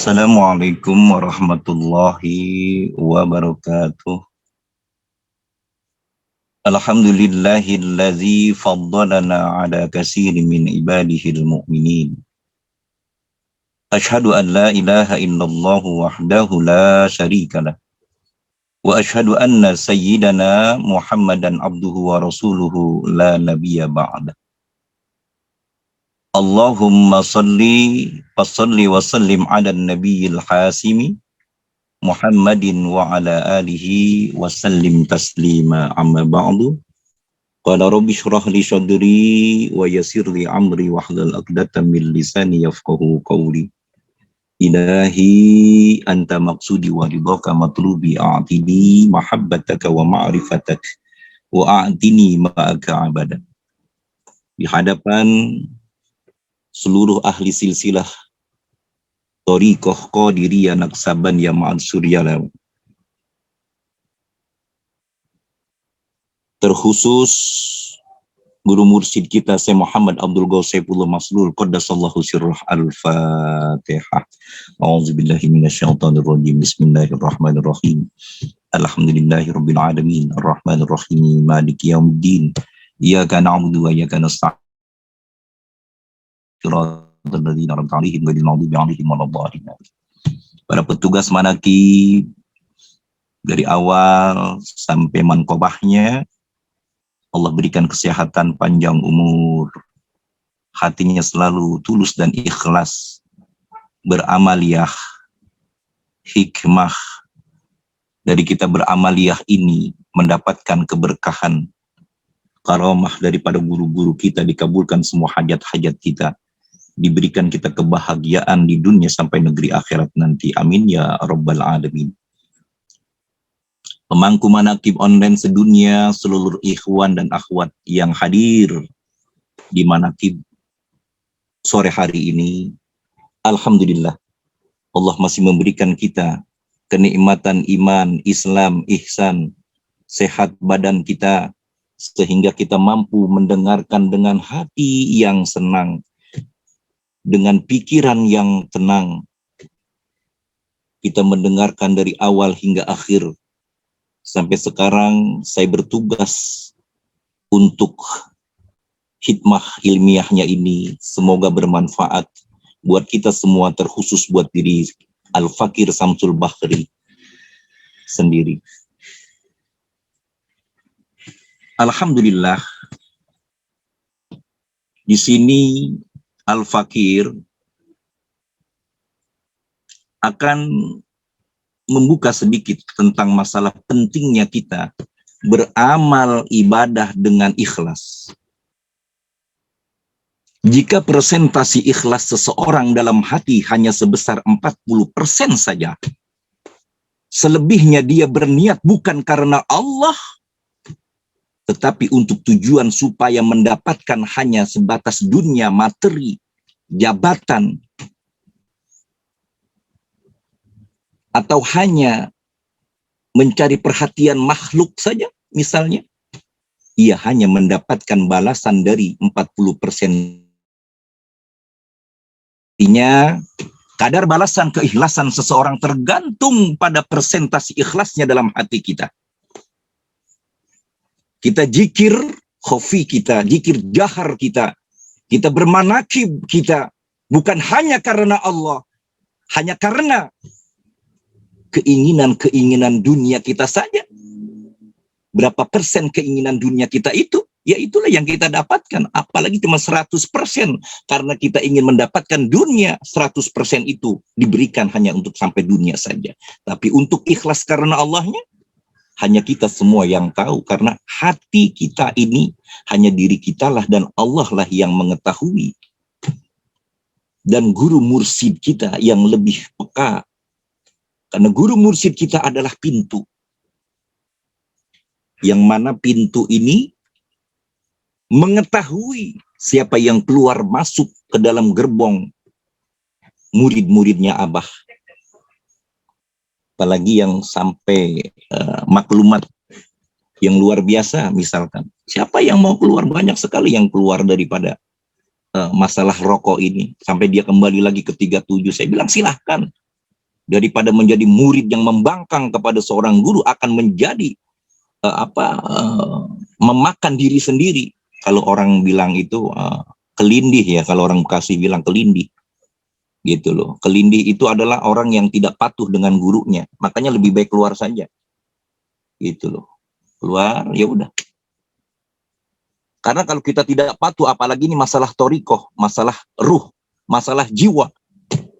Assalamualaikum warahmatullahi wabarakatuh. Alhamdulillahillazi faddalana ala katsirin min ibadihil mu'minin. Ashhadu an la ilaha illallah wahdahu la syarikalah. Wa ashhadu anna sayyidana Muhammadan abduhu wa rasuluhu la nabiyya ba'da. Allahumma salli wa sallim ala nabiyil hasimi Muhammadin wa ala alihi wa sallim taslima amma ba'du. Qala rabbi shrah li sadri wa yassir li amri wahlul 'uqdatam min lisani yafqahu qawli. Ilahi anta maqsudi wa ridhaka matlubi a'tini mahabbataka wa ma'rifatak wa a'tini ma'aka abadan. Di hadapan seluruh ahli silsilah Thariqah Qadiriyah Naqsabaniyah Ma'ansuriyah, terkhusus guru mursyid kita Syekh Muhammad Abdul Ghaus Saifullah Maslul Qaddasallahu sirrah. Al-Fatihah. A'udzubillahi minasyaitonirrajim. Bismillahirrahmanirrahim. Alhamdulillahirabbil alamin. Arrahmanirrahim. Maliki yaumiddin. Iyyaka na'budu wa iyyaka nasta'in. Para petugas manakib dari awal sampai mankobahnya, Allah berikan kesehatan, panjang umur, hatinya selalu tulus dan ikhlas beramaliyah, hikmah dari kita beramaliyah ini mendapatkan keberkahan, karamah daripada guru-guru kita, dikabulkan semua hajat-hajat kita, diberikan kita kebahagiaan di dunia sampai negeri akhirat nanti. Amin ya rabbal alamin. Pemangku manakib online sedunia, seluruh ikhwan dan akhwat yang hadir di manakib sore hari ini, alhamdulillah Allah masih memberikan kita kenikmatan iman, Islam, ihsan, sehat badan kita, sehingga kita mampu mendengarkan dengan hati yang senang, dengan pikiran yang tenang. Kita mendengarkan dari awal hingga akhir. Sampai sekarang saya bertugas untuk hikmah ilmiahnya ini. Semoga bermanfaat buat kita semua, terkhusus buat diri Al-Fakir Samsul Bahri sendiri. Alhamdulillah, di sini Al-Fakir akan membuka sedikit tentang masalah pentingnya kita beramal ibadah dengan ikhlas. Jika persentasi ikhlas seseorang dalam hati hanya sebesar 40% saja, selebihnya dia berniat bukan karena Allah, tetapi untuk tujuan supaya mendapatkan hanya sebatas dunia, materi, jabatan, atau hanya mencari perhatian makhluk saja, misalnya, ia hanya mendapatkan balasan dari 40%. Artinya, kadar balasan keikhlasan seseorang tergantung pada persentase ikhlasnya dalam hati kita. Kita zikir khofi kita, zikir jahar kita, kita bermanakib kita, bukan hanya karena Allah, hanya karena keinginan-keinginan dunia kita saja. Berapa persen keinginan dunia kita itu? Ya itulah yang kita dapatkan. Apalagi cuma 100%. Karena kita ingin mendapatkan dunia, 100% itu diberikan hanya untuk sampai dunia saja. Tapi untuk ikhlas karena Allahnya, hanya kita semua yang tahu. Karena hati kita ini, hanya diri kita lah dan Allah lah yang mengetahui. Dan guru mursyid kita yang lebih peka. Karena guru mursyid kita adalah pintu. Yang mana pintu ini mengetahui siapa yang keluar masuk ke dalam gerbong murid-muridnya Abah. Apalagi yang sampai maklumat yang luar biasa, misalkan. Siapa yang mau keluar? Banyak sekali yang keluar daripada masalah rokok ini. Sampai dia kembali lagi ke 37. Saya bilang silahkan. daripada menjadi murid yang membangkang kepada seorang guru akan menjadi memakan diri sendiri. Kalau orang bilang itu kelindih ya, kalau orang Bekasi bilang kelindih gitu loh. Kelindih itu adalah orang yang tidak patuh dengan gurunya, makanya lebih baik keluar saja gitu loh. Keluar ya udah. Karena kalau kita tidak patuh, apalagi ini masalah torikoh, masalah ruh, masalah jiwa,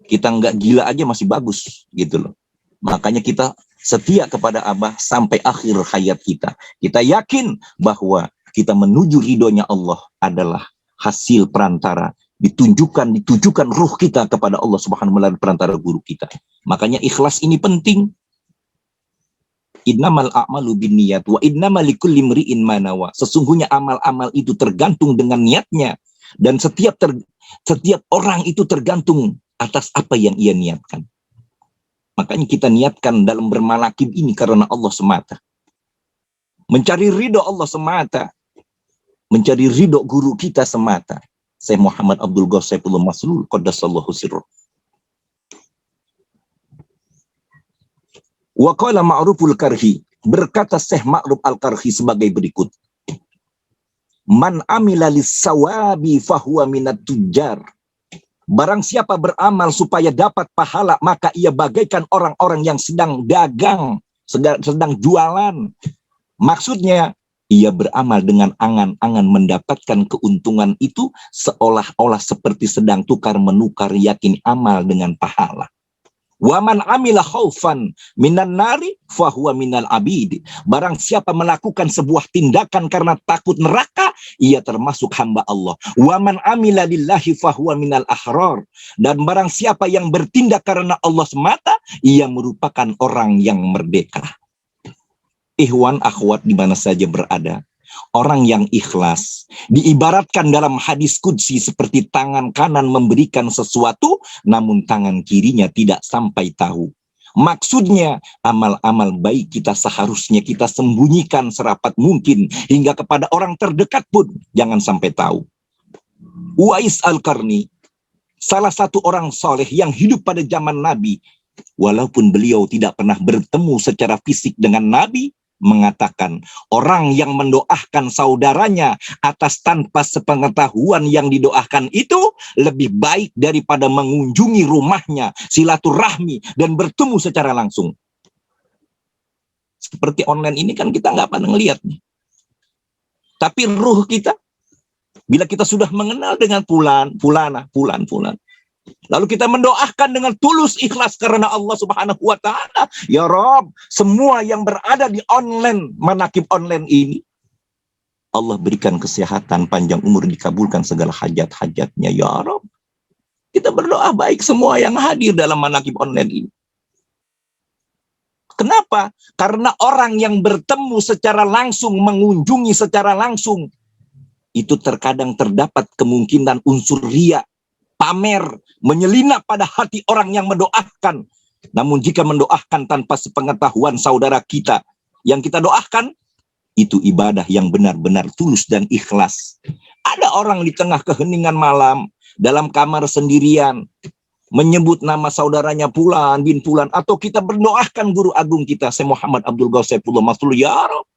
kita nggak gila aja masih bagus gitu loh. Makanya kita setia kepada Abah sampai akhir hayat kita. Kita yakin bahwa kita menuju ridhonya Allah adalah hasil perantara ditujukan ruh kita kepada Allah Subhanahu wa taala perantara guru kita. Makanya ikhlas ini penting. Innamal a'malu binniyat wa innamal likulli imri'in ma nawa. Sesungguhnya amal-amal itu tergantung dengan niatnya, dan setiap orang itu tergantung atas apa yang ia niatkan. Makanya kita niatkan dalam bermanakib ini karena Allah semata. Mencari ridho Allah semata. Mencari ridho guru kita semata. Syekh Muhammad Abdul Ghaus Saifullah Maslul qaddasallahu sirruh. Wa qala Ma'ruful Karhi, berkata Syekh Ma'ruf Al-Karhi sebagai berikut. Man amila lis-sawabi fahuwa minat tujar. Barang siapa beramal supaya dapat pahala, maka ia bagaikan orang-orang yang sedang dagang, sedang jualan. Maksudnya, ia beramal dengan angan-angan mendapatkan keuntungan itu seolah-olah seperti sedang tukar-menukar yakin amal dengan pahala. Waman amila khaufan minan nari fahuwa minal abid. Barang siapa melakukan sebuah tindakan karena takut neraka, ia termasuk hamba Allah. Waman amila lillahi fahuwa minal ahrar. Dan barang siapa yang bertindak karena Allah semata, ia merupakan orang yang merdeka. Ikhwan akhwat di mana saja berada, orang yang ikhlas diibaratkan dalam hadis qudsi seperti tangan kanan memberikan sesuatu, namun tangan kirinya tidak sampai tahu. Maksudnya, amal-amal baik kita seharusnya kita sembunyikan serapat mungkin, hingga kepada orang terdekat pun jangan sampai tahu. Uwais Al-Qarni, salah satu orang soleh yang hidup pada zaman Nabi, walaupun beliau tidak pernah bertemu secara fisik dengan Nabi, mengatakan orang yang mendoakan saudaranya atas tanpa sepengetahuan yang didoakan itu lebih baik daripada mengunjungi rumahnya, silaturahmi, dan bertemu secara langsung. Seperti online ini kan kita nggak pernah ngelihat nih. Tapi ruh kita, bila kita sudah mengenal dengan fulan, lalu kita mendoakan dengan tulus ikhlas karena Allah Subhanahu wa taala, ya Rob, semua yang berada di online, manakib online ini, Allah berikan kesehatan, panjang umur, dikabulkan segala hajat-hajatnya, ya Rob. Kita berdoa baik semua yang hadir dalam manakib online ini. Kenapa? Karena orang yang bertemu secara langsung, mengunjungi secara langsung, itu terkadang terdapat kemungkinan unsur riya, pamer, menyelinap pada hati orang yang mendoakan. Namun jika mendoakan tanpa sepengetahuan saudara kita, yang kita doakan, itu ibadah yang benar-benar tulus dan ikhlas. Ada orang di tengah keheningan malam, dalam kamar sendirian, menyebut nama saudaranya Fulan bin Fulan, atau kita berdoakan guru agung kita, Syekh Muhammad Abdul Ghaus Saifullah Maslul, ya Rabb,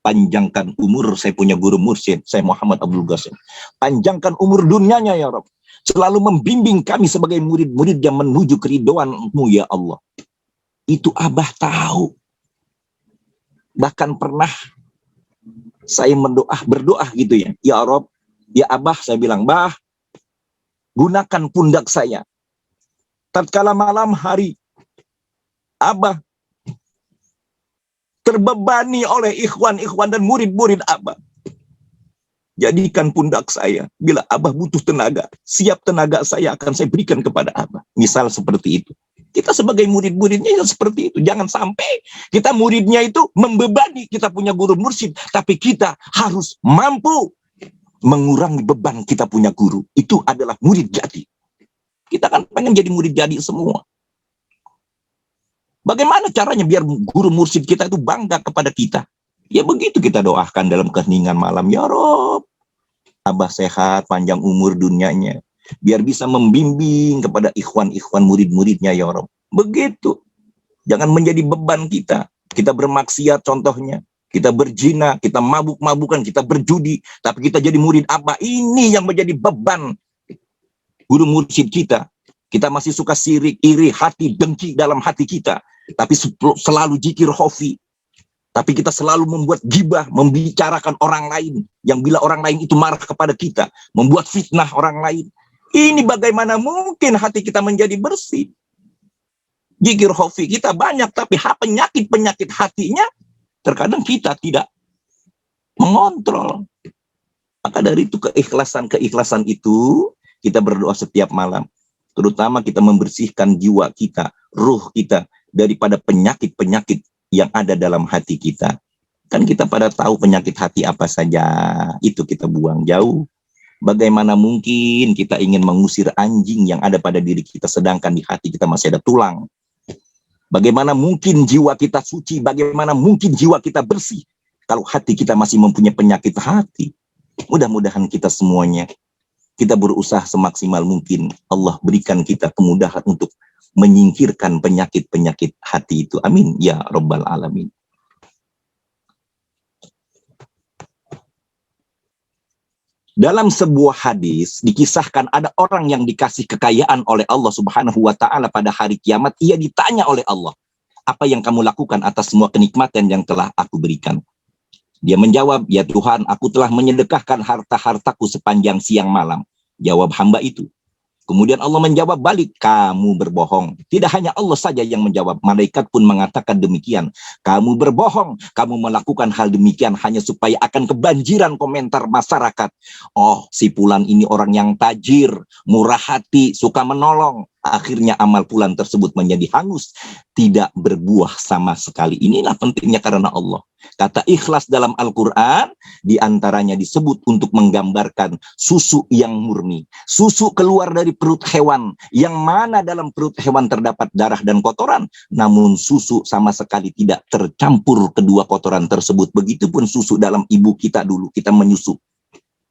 panjangkan umur saya punya guru mursyid, Syekh Muhammad Abdul Ghaus. Panjangkan umur dunianya, ya Rabb. Selalu membimbing kami sebagai murid-murid yang menuju keridhaan-Mu, ya Allah. Itu Abah tahu. Bahkan pernah saya berdoa gitu ya. Ya Rob, ya Abah, saya bilang, Bah, gunakan pundak saya. Tatkala malam hari, Abah terbebani oleh ikhwan-ikhwan dan murid-murid Abah. Jadikan pundak saya, bila Abah butuh tenaga, siap tenaga saya akan saya berikan kepada Abah. Misal seperti itu. Kita sebagai murid-muridnya seperti itu. Jangan sampai kita muridnya itu membebani, kita punya guru mursyid, tapi kita harus mampu mengurangi beban kita punya guru. Itu adalah murid jadi. Kita kan pengen jadi murid jadi semua. Bagaimana caranya biar guru mursyid kita itu bangga kepada kita? Ya begitu kita doakan dalam keheningan malam, ya Rob, Abah sehat, panjang umur dunianya, biar bisa membimbing kepada ikhwan-ikhwan murid-muridnya, ya Rob. Begitu. Jangan menjadi beban kita. Kita bermaksiat contohnya. Kita berzina, kita mabuk-mabukan, kita berjudi. Tapi kita jadi murid apa? Ini yang menjadi beban guru mursyid kita. Kita masih suka sirik, iri, hati, dengki dalam hati kita. Tapi selalu zikir khofi. Tapi kita selalu membuat gibah, membicarakan orang lain. Yang bila orang lain itu marah kepada kita. Membuat fitnah orang lain. Ini bagaimana mungkin hati kita menjadi bersih? Zikir khofi kita banyak, tapi penyakit-penyakit hatinya terkadang kita tidak mengontrol. Maka dari itu keikhlasan itu kita berdoa setiap malam. Terutama kita membersihkan jiwa kita, ruh kita daripada penyakit-penyakit yang ada dalam hati kita. Kan kita pada tahu penyakit hati apa saja, itu kita buang jauh. Bagaimana mungkin kita ingin mengusir anjing yang ada pada diri kita sedangkan di hati kita masih ada tulang? Bagaimana mungkin jiwa kita suci, bagaimana mungkin jiwa kita bersih kalau hati kita masih mempunyai penyakit hati? Mudah-mudahan kita semuanya, kita berusaha semaksimal mungkin. Allah berikan kita kemudahan untuk menyingkirkan penyakit-penyakit hati itu. Amin. Ya Rabbal Alamin. Dalam sebuah hadis dikisahkan ada orang yang dikasih kekayaan oleh Allah Subhanahu wa taala pada hari kiamat. Ia ditanya oleh Allah, "Apa yang kamu lakukan atas semua kenikmatan yang telah aku berikan?" Dia menjawab, "Ya Tuhan, aku telah menyedekahkan harta-hartaku sepanjang siang malam." Jawab hamba itu. Kemudian Allah menjawab balik, "Kamu berbohong." Tidak hanya Allah saja yang menjawab, malaikat pun mengatakan demikian. "Kamu berbohong, kamu melakukan hal demikian hanya supaya akan kebanjiran komentar masyarakat. Oh, si Fulan ini orang yang tajir, murah hati, suka menolong." Akhirnya amal Fulan tersebut menjadi hangus, tidak berbuah sama sekali. Inilah pentingnya karena Allah. Kata ikhlas dalam Al-Quran diantaranya disebut untuk menggambarkan susu yang murni. Susu keluar dari perut hewan, yang mana dalam perut hewan terdapat darah dan kotoran, namun susu sama sekali tidak tercampur kedua kotoran tersebut. Begitupun susu dalam ibu kita dulu, kita menyusu.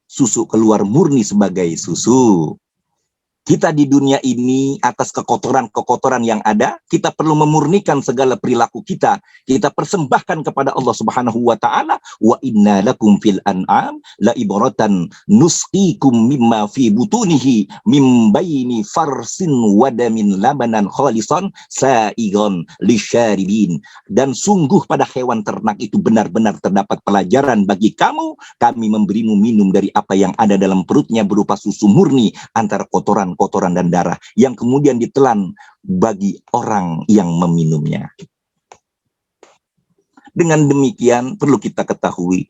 Susu keluar murni sebagai susu. Kita di dunia ini atas kekotoran-kekotoran yang ada, kita perlu memurnikan segala perilaku kita. Kita persembahkan kepada Allah Subhanahu wa taala, "Wa inna lakum fil an'am la ibratan nusqikum mimma fi butunihi mim baini farsin wa damin labanan khalisan sa'igon lisyaribin." Dan sungguh pada hewan ternak itu benar-benar terdapat pelajaran bagi kamu. Kami memberimu minum dari apa yang ada dalam perutnya berupa susu murni antara kotoran dan darah yang kemudian ditelan bagi orang yang meminumnya. Dengan demikian perlu kita ketahui,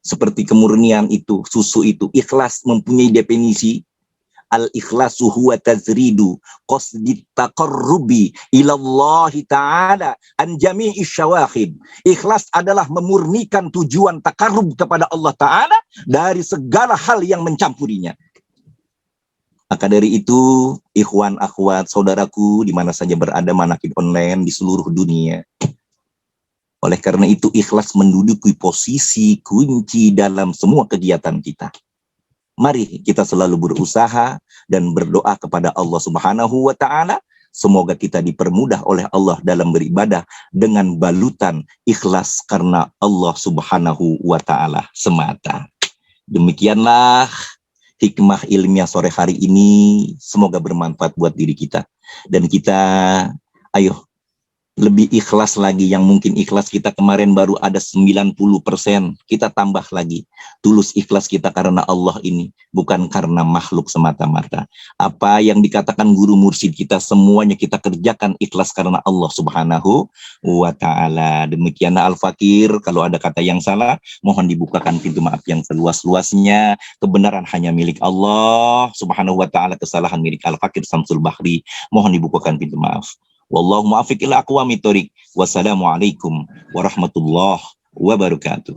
seperti kemurnian itu, susu itu, ikhlas mempunyai definisi. Al-ikhlasu huwa tazridu qasdit taqarrubi ilallahi ta'ala an jami'i syawahid. Ikhlas adalah memurnikan tujuan takarrub kepada Allah Ta'ala dari segala hal yang mencampurinya. Maka dari itu, ikhwan, akhwat, saudaraku, di mana saja berada manakib online di seluruh dunia. Oleh karena itu, ikhlas menduduki posisi kunci dalam semua kegiatan kita. Mari kita selalu berusaha dan berdoa kepada Allah Subhanahu wa taala. Semoga kita dipermudah oleh Allah dalam beribadah dengan balutan ikhlas karena Allah Subhanahu wa taala semata. Demikianlah hikmah ilmiah sore hari ini, semoga bermanfaat buat diri kita. Dan kita, ayo, lebih ikhlas lagi. Yang mungkin ikhlas kita kemarin baru ada 90%, kita tambah lagi. Tulus ikhlas kita karena Allah ini, bukan karena makhluk semata-mata. Apa yang dikatakan guru mursyid kita, semuanya kita kerjakan ikhlas karena Allah Subhanahu wa ta'ala. Demikianlah Al-Fakir, kalau ada kata yang salah, mohon dibukakan pintu maaf yang seluas-luasnya. Kebenaran hanya milik Allah Subhanahu wa ta'ala, kesalahan milik Al-Fakir Samsul Bahri. Mohon dibukakan pintu maaf. Wallahu muwaffiq ila aqwamit thoriq. Wassalamualaikum warahmatullahi wabarakatuh.